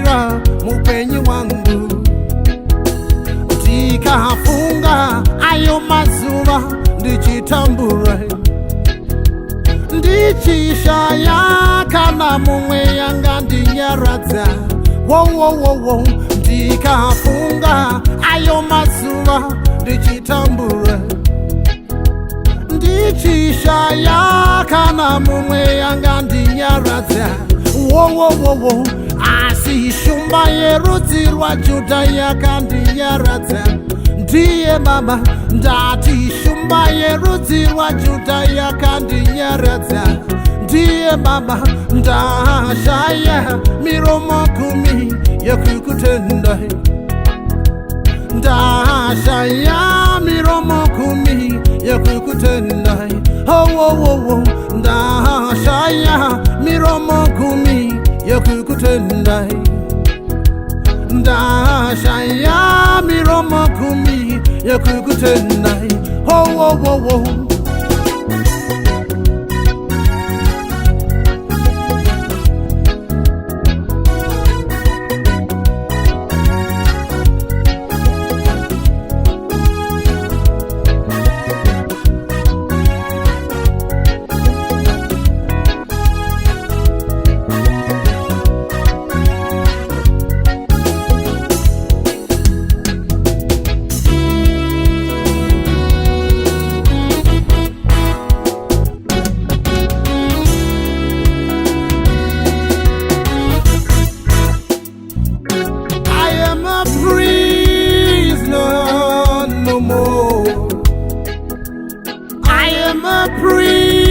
manditira mupenyu wangu. Ndikafunga ayo mazuva ndichitambura, ndichishaya kana mumwe yanga ndinyaradza. Wo ndikafunga ayo mazuva ndichitambura, ndichishaya kana mumwe yanga ndinyaradza. Wo asi shumba yerudzi rwaJudha yakandinyaradza. Ndiye mama ndati shumba yerudzi rwaJudha yakandinyaradza. Ndiye mama ndashaya miromo 10 yekukutenda, ndashaya miromo 10 yekukutenda. Oh ndashaya miromo 10 yekukutenda, ndashaya miromo 10 yekukutenda. Oh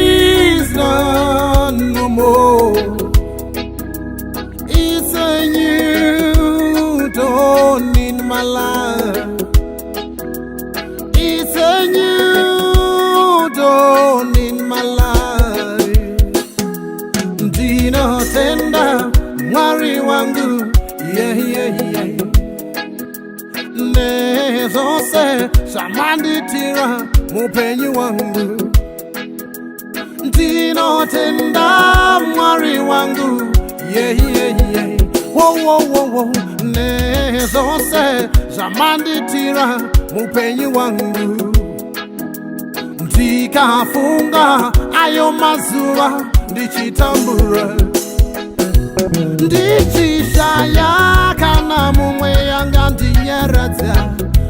prisoner no more. It's a new dawn in my life. It's a new dawn in my life. Ndino tenda mwari wangu, yeah. Nezose samanditira mupenyu wangu. Ndino tenda mwari wangu, yeah. Wo nezose samanditira mupenyu wangu. Ndikafunga ayo mazuva ndichitambura, ndichishaya kana mumwe yanga ndinyaradza.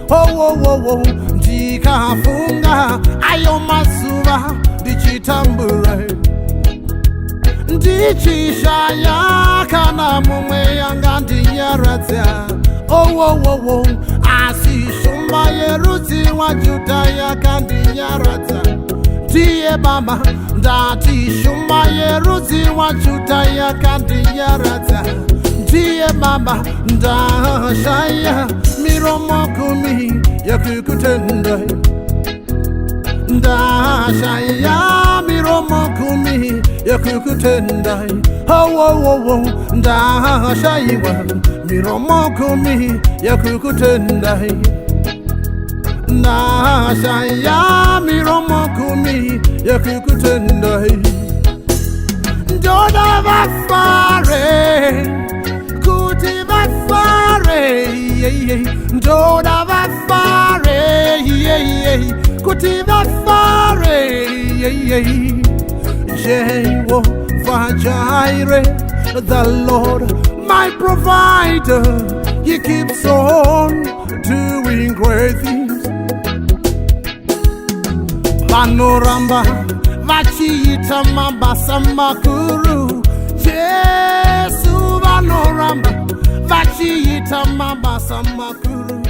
Oh ndikafunga ayo mazuva ndichitambura, ndichishaya kana mumwe yanga ndinyaradza. Oh asi shumba yerudzi rwaJudha yakandinyaradza. Ndiye mama ndati shumba yerudzi rwaJudha yakandinyaradza. Ndiye mama ndashaya miromo 10 yekukutenda, ndashaya miromo 10 yekukutenda. Oh ndashaywa miromo 10 yekukutenda, ndashaya miromo 10 yekukutenda. Ndoda vafare kuti vafare, ndoda vafare kuti vafare. Jehovah Jireh, the Lord my provider, He keeps on doing great things. Vanoramba vachiita mabasa makuru, Jesu vanoramba vachiita mabasa makuru.